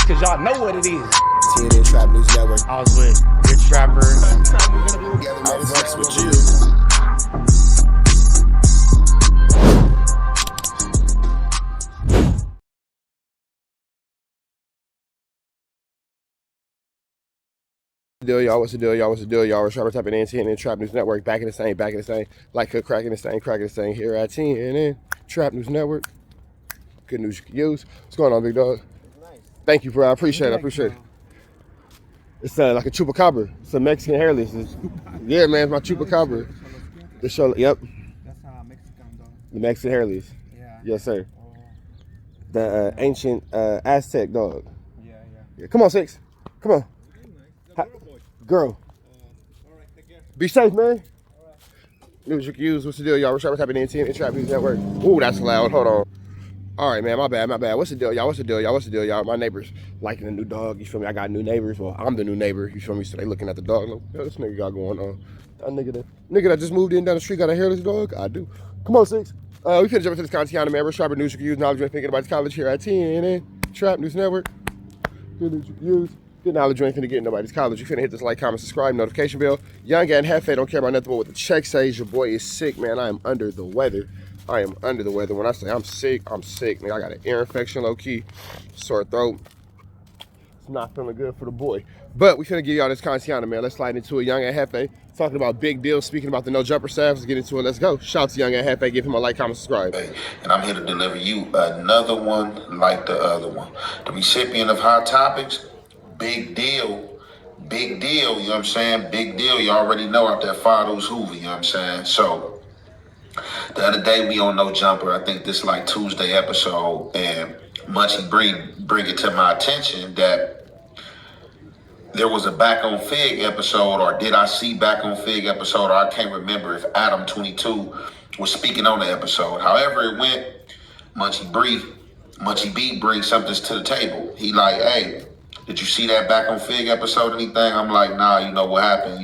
cause y'all know what it is. TNN Trap News Network. I was with Rich Trapper. I fucks with you. Y'all, what's the deal, y'all? What's the deal, y'all? We're Trapper tapping in TNN Trap News Network. Back in the same. Like a cracking the same here at TNN Trap News Network. Good news you can use. What's going on, big dog? Nice. Thank you, bro. I appreciate it. It's like a chupacabra. It's a Mexican hairless. Yeah, man, it's my chupacabra. The show, yep. That's Mexican dog. The Mexican hairless. Yeah. Yes, sir. Oh. The ancient Aztec dog. Yeah. Come on, Six. Come on. Girl. All right, take care. Be safe, man. News you can use. What's the deal, y'all? We're Trapper tapping in TNN Trap News Network. Ooh, that's loud. Hold on. All right, man. My bad. What's the deal, y'all? My neighbors liking the new dog. You feel me? I got new neighbors. Well, I'm the new neighbor. You feel me? So they looking at the dog. Like, yo, this nigga got going on. That nigga that just moved in down the street got a hairless dog? I do. Come on, Six. We finna jump into this content, man. We're Trapper News you can use. Knowledge when thinking about college here at TNN Trap News Network. Good news you can use. Good knowledge you ain't finna get in nobody's college. You finna hit this like, comment, subscribe, notification bell. Young and Hefe don't care about nothing but what the check says. Your boy is sick, man. I am under the weather. When I say I'm sick, man. I got an ear infection, low key, sore throat. It's not feeling good for the boy. But we finna give y'all this content, man. Let's slide into it. Young and Hefe talking about big deals, speaking about the no jumper staff. Let's get into it. Let's go. Shout out to Young and Hefe. Give him a like, comment, subscribe. And I'm here to deliver you another one like the other one. The recipient of Hot Topics, big deal, you know what I'm saying? Big deal, you already know out there, Fado's Hoover, you know what I'm saying? So, the other day we on No Jumper, I think this like Tuesday episode, and Munchie B bring it to my attention that there was a Back on Fig episode, or did I see Back on Fig episode, or I can't remember if ADAM22 was speaking on the episode. However it went, Munchie B brings something to the table. He like, hey, did you see that Back on Fig episode, anything? I'm like, nah, you know what happened,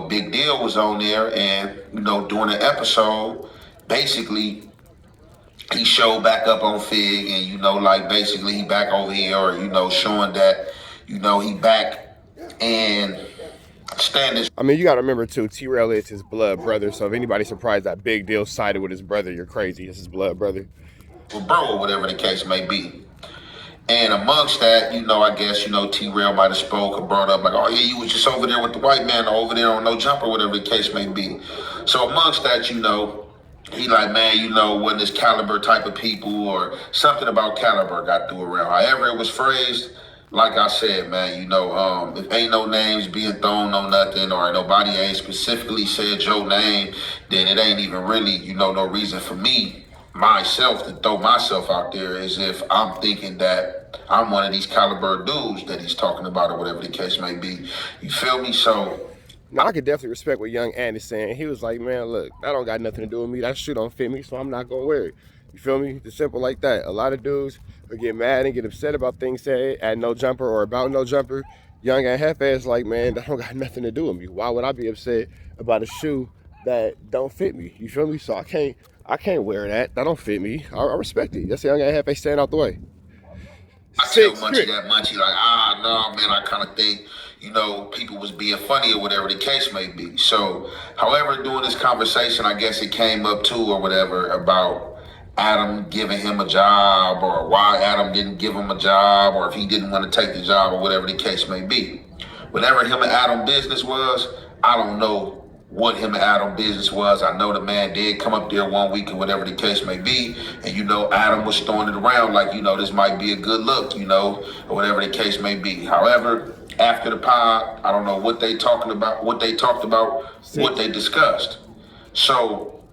Big Deal was on there, and, during the episode, basically, he showed back up on Fig, and, basically he back over here, or, showing that, he back and standing. I mean, you gotta remember, too, T-Rail is his blood brother, so if anybody's surprised that Big Deal sided with his brother, you're crazy. It's his blood brother. Bro, or whatever the case may be. And amongst that, I guess, T-Rail might have spoke or brought up like, oh yeah, you was just over there with the white man, or over there on No Jumper, whatever the case may be. So amongst that, he like, man, wasn't this Caliber type of people, or something about Caliber got through around. However it was phrased, like I said, man, if ain't no names being thrown on nothing, or nobody ain't specifically said your name, then it ain't even really, no reason for me, myself, to throw myself out there as if I'm thinking that I'm one of these Caliber dudes that he's talking about, or whatever the case may be. You feel me? So now I could definitely respect what Young Ann is saying. He was like, man, look, that don't got nothing to do with me. That shit don't fit me, so I'm not gonna wear it. You feel me? It's simple like that. A lot of dudes will get mad and get upset about things said at No Jumper or about No Jumper. Young and Hefe is like, man, that don't got nothing to do with me. Why would I be upset about a shoe that don't fit me? You feel me? So I can't wear that. That don't fit me. I respect it. That's Young and Hefe staying out the way. I tell Munchie like, no, man, I kind of think, people was being funny or whatever the case may be. So, however, during this conversation, I guess it came up too, or whatever, about Adam giving him a job, or why Adam didn't give him a job, or if he didn't want to take the job, or whatever the case may be. Whatever him and Adam business was, I don't know what him and Adam business was. I know the man did come up there one week, or whatever the case may be, and Adam was throwing it around like, this might be a good look, or whatever the case may be. However, after the pod, I don't know what they talked about, what they discussed. So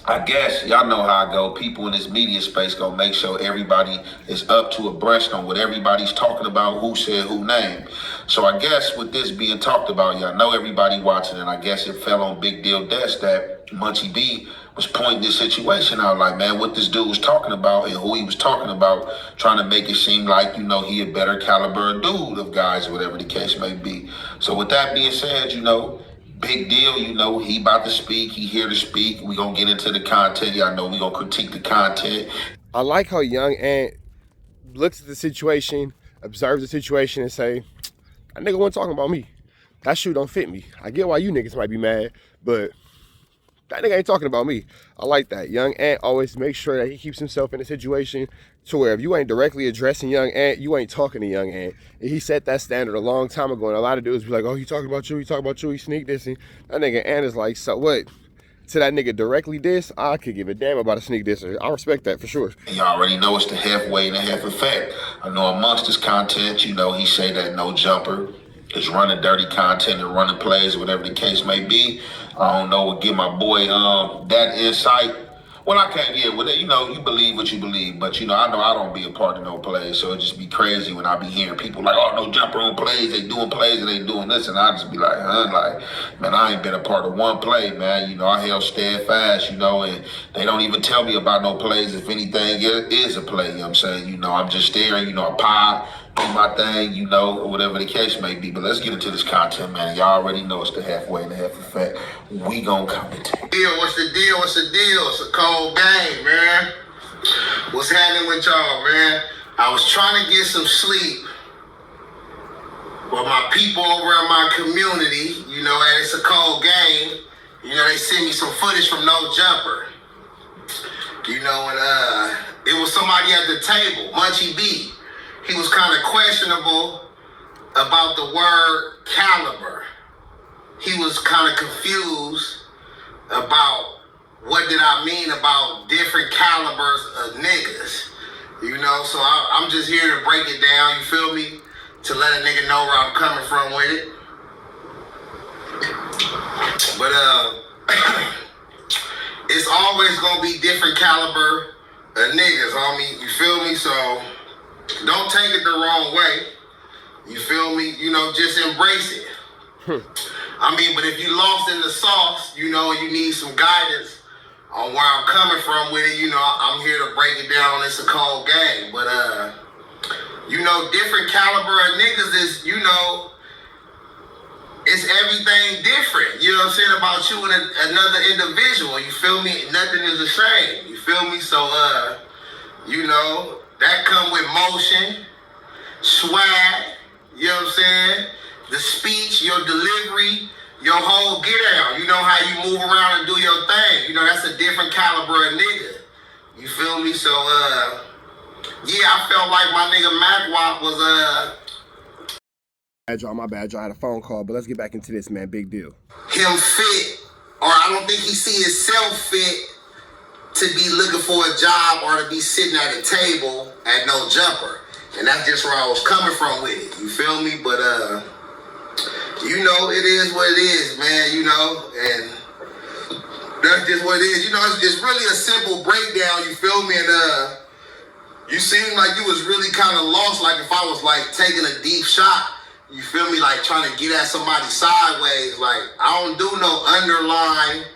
I guess y'all know how I go. People in this media space gonna make sure everybody is up to abreast on what everybody's talking about, who said who name. So I guess with this being talked about, y'all know everybody watching, and I guess it fell on Big Deal desk that Munchie B was pointing this situation out, like, man, what this dude was talking about and who he was talking about, trying to make it seem like, he a better caliber dude of guys, or whatever the case may be. So with that being said, Big Deal, he about to speak, he here to speak. We gonna get into the content. Y'all know we gonna critique the content. I like how Young Ant looks at the situation observe the situation and say, that nigga wasn't talking about me. That shoe don't fit me. I get why you niggas might be mad, but that nigga ain't talking about me. I like that. Young Ant always makes sure that he keeps himself in a situation to where if you ain't directly addressing Young Ant, you ain't talking to Young Ant. And he set that standard a long time ago, and a lot of dudes be like, oh, he talking about you, he sneak dissing. That nigga Ant is like, so what? To that nigga directly diss, I could give a damn about a sneak disser. I respect that for sure. You already know it's the halfway and the half effect. I know amongst this content, you know, he say that no jumper is running dirty content and running plays, whatever the case may be. I don't know what give my boy that insight. Well, I can't get with it. You know, you believe what you believe, but you know, I know I don't be a part of no plays, so it just be crazy when I be hearing people like, oh, no jumper on plays, they doing plays and they doing this, and I just be like, man, I ain't been a part of one play, man. You know, I held steadfast, you know, and they don't even tell me about no plays. If anything is a play, you know what I'm saying? You know, I'm just there, you know, I do my thing, you know, or whatever the case may be. But let's get into this content, man. Y'all already know it's the halfway and the half effect. We gonna commentate. What's the deal? What's the deal? It's a cold game, man. What's happening with y'all, man? I was trying to get some sleep, but my people over in my community, you know, and it's a cold game, you know, they sent me some footage from No Jumper. You know, and it was somebody at the table, Munchie B. He was kind of questionable about the word caliber. He was kind of confused about what did I mean about different calibers of niggas. You know, so I'm just here to break it down, you feel me? To let a nigga know where I'm coming from with it. But it's always gonna be different caliber of niggas, homie. You feel me? So don't take it the wrong way. You feel me? You know, just embrace it. I mean, but if you lost in the sauce, you know, you need some guidance on where I'm coming from with it, you know, I'm here to break it down. It's a cold game. But, you know, different caliber of niggas is, you know, it's everything different. You know what I'm saying? About you and another individual. You feel me? Nothing is the same. You feel me? So, you know, that come with motion, swag, you know what I'm saying? The speech, your delivery, your whole get out. You know how you move around and do your thing. You know, that's a different caliber of nigga. You feel me? So, yeah, I felt like my nigga Macwop was, My bad, y'all. I had a phone call, but let's get back into this, man. Big deal. Him fit, or I don't think he see himself fit to be looking for a job or to be sitting at a table at No Jumper. And that's just where I was coming from with it. You feel me? But, you know, it is what it is, man, you know, and that's just what it is. You know, it's really a simple breakdown, you feel me? And, you seem like you was really kind of lost, like if I was, like, taking a deep shot, you feel me, like trying to get at somebody sideways. Like, I don't do no underline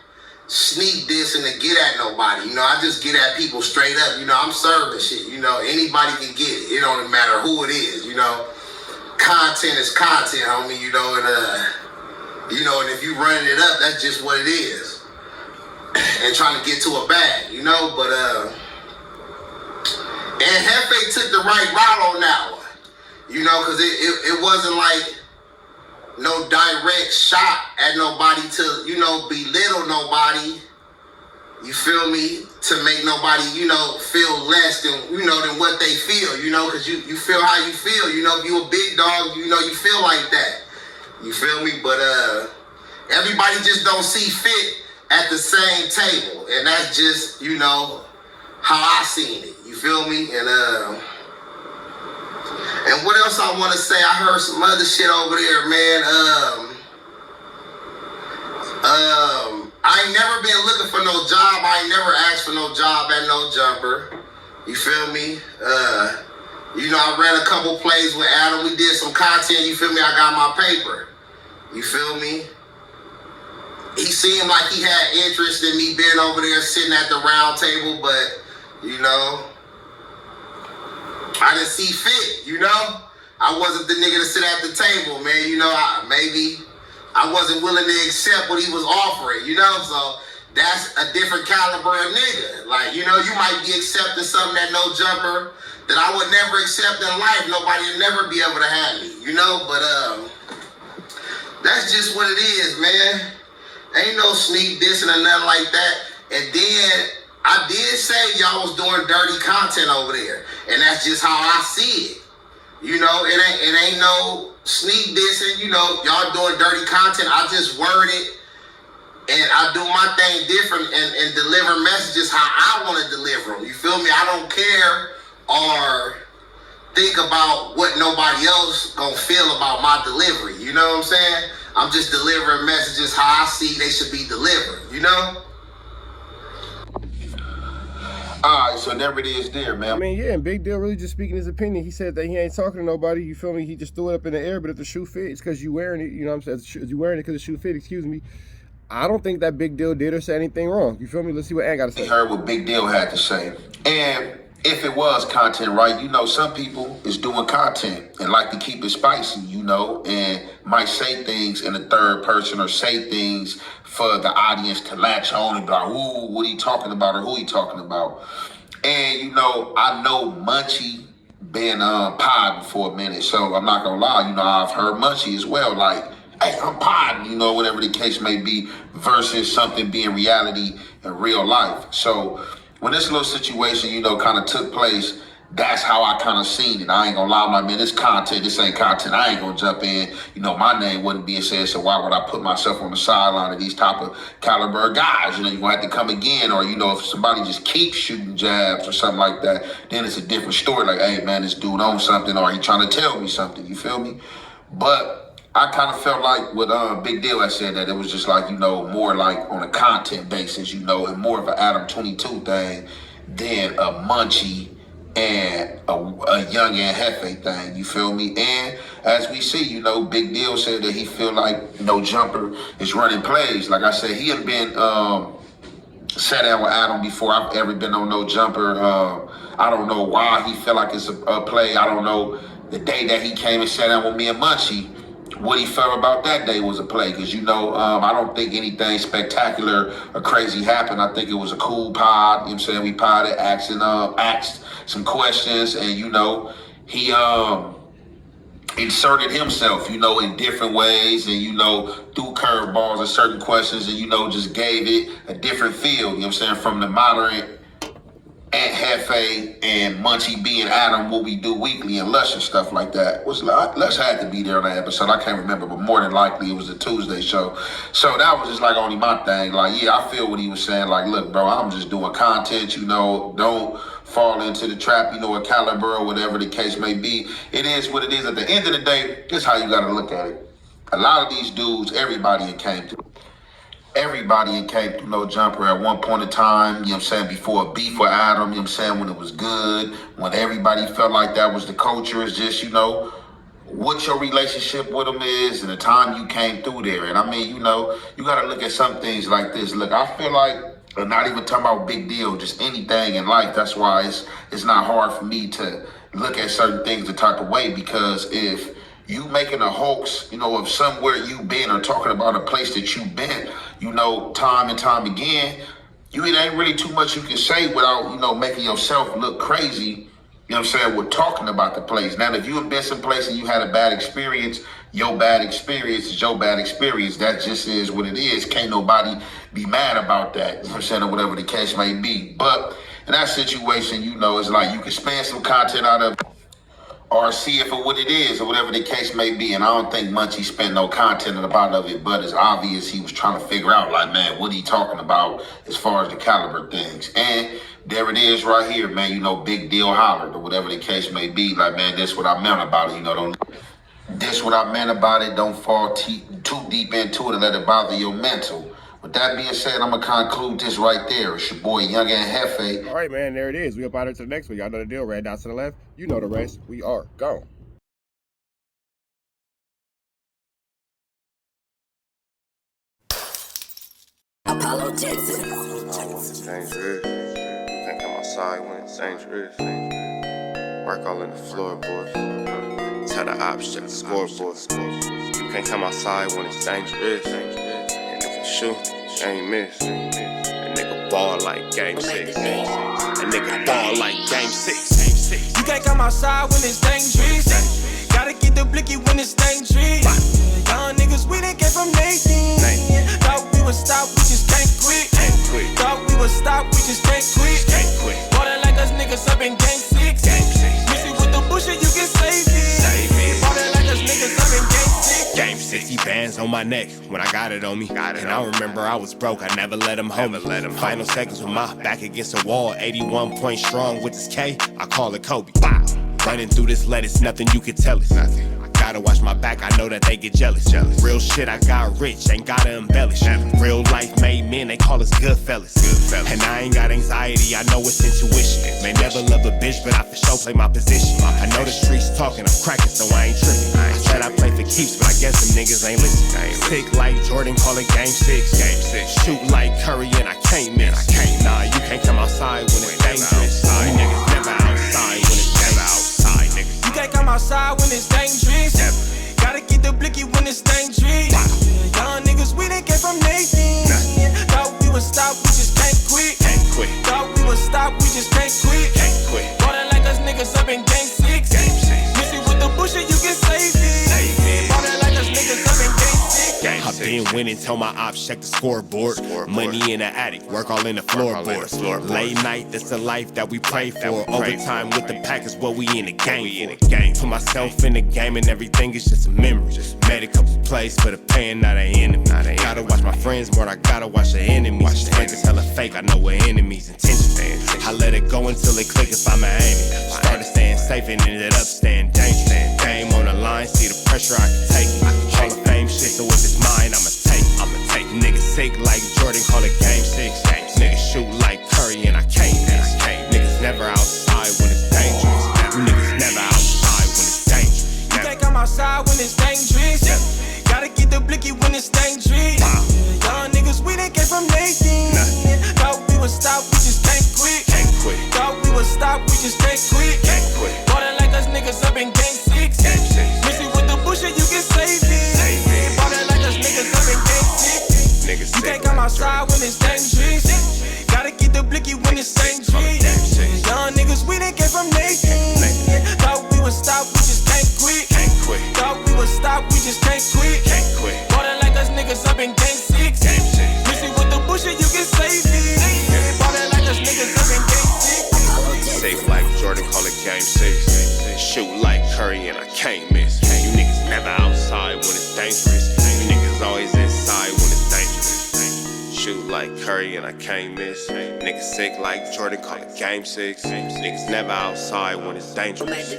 sneak this and to get at nobody. You know, I just get at people straight up. You know, I'm serving shit. You know, anybody can get it. It don't matter who it is, you know. Content is content, homie, you know, and, you know, and if you running it up, that's just what it is. And trying to get to a bag, you know, but, and Hefe took the right route on that one. You know, because it wasn't like no direct shot at nobody to, you know, belittle nobody, you feel me, to make nobody, you know, feel less than, you know, than what they feel, you know, because you feel how you feel, you know, if you a big dog, you know, you feel like that, you feel me, but everybody just don't see fit at the same table, and that's just, you know, how I seen it, you feel me, and what else I want to say? I heard some other shit over there, man. I ain't never been looking for no job. I ain't never asked for no job at No Jumper. You feel me? You know, I ran a couple plays with Adam. We did some content. You feel me? I got my paper. You feel me? He seemed like he had interest in me being over there sitting at the round table, but, you know, I didn't see fit, you know? I wasn't the nigga to sit at the table, man. You know, maybe I wasn't willing to accept what he was offering, you know? So that's a different caliber of nigga. Like, you know, you might be accepting something at No Jumper that I would never accept in life. Nobody will never be able to have me, you know? But that's just what it is, man. Ain't no sneak dissing or nothing like that. And then I did say y'all was doing dirty content over there. And that's just how I see it. You know, it ain't no sneak dissing, you know, y'all doing dirty content. I just word it and I do my thing different and deliver messages how I want to deliver them. You feel me? I don't care or think about what nobody else gonna feel about my delivery. You know what I'm saying? I'm just delivering messages how I see they should be delivered, you know? All right, so there it is there, man. I mean, yeah, and Big Deal really just speaking his opinion. He said that he ain't talking to nobody, you feel me? He just threw it up in the air, but if the shoe fits, because you wearing it, you know what I'm saying? You wearing it because the shoe fit, excuse me. I don't think that Big Deal did or said anything wrong. You feel me? Let's see what Ant got to say. He heard what Big Deal had to say. And if it was content, right, you know, some people is doing content and like to keep it spicy, you know, and might say things in the third person or say things for the audience to latch on and be like, ooh, what he talking about or who he talking about. And, you know, I know Munchie been podding for a minute, so I'm not going to lie, you know, I've heard Munchie as well, like, hey, I'm podding, you know, whatever the case may be, versus something being reality in real life. So when this little situation, you know, kind of took place, that's how I kind of seen it. I ain't gonna lie, man, this content, this ain't content. I ain't gonna jump in. You know, my name wouldn't be said, so why would I put myself on the sideline of these type of caliber guys? You know, you're gonna have to come again, or, you know, if somebody just keeps shooting jabs or something like that, then it's a different story. Like, hey, man, this dude on something, or he trying to tell me something, you feel me? But I kind of felt like with Big Deal, I said that it was just like, you know, more like on a content basis, you know, and more of an ADAM22 thing than a Munchie and a Young and Hefe thing, you feel me? And as we see, you know, Big Deal said that he feel like No Jumper is running plays. Like I said, he had been sat down with Adam before I've ever been on No Jumper. I don't know why he feel like it's a play. I don't know the day that he came and sat down with me and Munchie, what he felt about that day was a play. Because, you know, I don't think anything spectacular or crazy happened. I think it was a cool pod. You know what I'm saying? We podded, asked some questions, and, you know, he inserted himself, you know, in different ways, and, you know, threw curveballs at certain questions, and, you know, just gave it a different feel, you know what I'm saying, from the moderate Aunt Hefe and Munchie B and Adam, what we do weekly, and Lush and stuff like that. Lush had to be there on that episode. I can't remember, but more than likely it was a Tuesday show. So that was just like only my thing. Like, yeah, I feel what he was saying. Like, look, bro, I'm just doing content, you know, don't fall into the trap, you know, a caliber or whatever the case may be. It is what it is. At the end of the day, this is how you got to look at it. A lot of these dudes, everybody came through No Jumper at one point in time, you know what I'm saying, before a beef with Adam, you know what I'm saying, when it was good, when everybody felt like that was the culture. It's just, you know, what your relationship with them is and the time you came through there. And I mean, you know, you got to look at some things like this. Look, I feel like, not even talking about Big Deal, just anything in life. That's why it's not hard for me to look at certain things the type of way, because if you making a hoax, you know, of somewhere you've been or talking about a place that you've been, you know, time and time again, it ain't really too much you can say without, you know, making yourself look crazy, you know what I'm saying, with talking about the place. Now, if you have been someplace and you had a bad experience, your bad experience is your bad experience. That just is what it is. Can't nobody be mad about that, you know what I'm saying, or whatever the case may be. But in that situation, you know, it's like you can spend some content out of it, or see it for what it is, or whatever the case may be. And I don't think Munchie spent no content about of it, but it's obvious he was trying to figure out, like, man, what he talking about as far as the caliber things. And there it is right here, man, you know, Big Deal hollered, or whatever the case may be. Like, man, this what I meant about it, you know, this what I meant about it. Don't fall too deep into it and let it bother your mental. With that being said, I'm going to conclude this right there. It's your boy, Young and Hefe. All right, man, there it is. We up out here to the next one. Y'all know the deal. Red dots to the left. You know the rest. We are gone. Apollo Texas. It's dangerous. You can't come outside when it's dangerous. Work all in the floorboard. Tell the ops, check the scoreboard. You can't come outside when it's dangerous. And if you shoot, you ain't miss. That nigga ball like game 6. That nigga ball like game 6. 6. You can't come outside when it's dangerous. Gotta get the blicky when it's dangerous. Young niggas, we done came from Nathan. Thought we would stop, we just can't quit. Thought we would stop, we just can't quit. Ballin' like us niggas up in game 6. Missy with the bullshit, you can save it. Ballin' like us niggas up in game 6. Game 60 bands on my neck when I got it on me. And I remember I was broke, I never let them hold me. Final seconds with my back against the wall, 81 point strong with this K, I call it Kobe. Running through this lettuce, nothing you can tell us. Gotta watch my back, I know that they get jealous. Real shit, I got rich, ain't gotta embellish. Real life made men, they call us good fellas. And I ain't got anxiety, I know it's intuition. May never love a bitch, but I for sure play my position. I know the streets talking, I'm cracking, so I ain't tripping. I said I play for keeps, but I guess them niggas ain't listening. Sick like Jordan, call it game 6. Shoot like Curry and I can't miss. Nah, you can't come outside when it's dangerous. You niggas never outside when it's dangerous. You can't come outside when it's dangerous. Gotta get the blicky when it's dangerous. Young niggas, we done came from Nathan. Thought we would stop, we just can't quit. Thought we would stop, we just can't quit. Ballin' like us niggas up in game 6. Missy with the bullshit, you can save it. Ballin' like us niggas up in game 6. I've been winning, tell my ops check the scoreboard. Money in the attic, work all in the floorboards. Late night, that's the life that we pray for. Overtime with the pack is what we in the game for. Put myself in the game and everything is just a memory. Made a couple plays for the pain, not an enemy. Gotta watch my friends more, I gotta watch the enemies. Fake is hella fake, I know what enemies' intentions. I let it go until it click if I'm aiming. Started staying safe and ended up staying dangerous. Game on the line, see the pressure I can take. Hall of Fame shit, so if it's mine, I'ma take. Niggas sick like Jordan, call it game 6. Niggas shoot like Curry and I can't miss. Niggas never outside when it's dangerous. You niggas never outside when it's dangerous. You can't come outside when it's dangerous. Gotta get the blicky when it's dangerous. Young niggas, we done came from Nathan. Thought we would stop, we just can't quit. Thought we would stop, we just can't quit. Ballin' like us niggas up in game 6. Missy with the bullshit, you can save it. Ballin' like us niggas up in game 6. You can't come outside when it's dangerous. Gotta get the blicky when it's dangerous. Young niggas, we done came from Nathan. Thought we would stop, we just can't quit. Thought we would stop, we just can't quit. Ballin' like us niggas up in game 6. Missy with the bullshit, you can save it. Ballin' like us niggas up in game 6. Safe like Jordan, call it game 6. Shoot like Curry and I can't miss. You niggas never outside when it's dangerous. You niggas always inside when it's dangerous. Shoot like Curry and I can't miss. Niggas sick like Jordan, call it game 6. Niggas never outside when it's dangerous.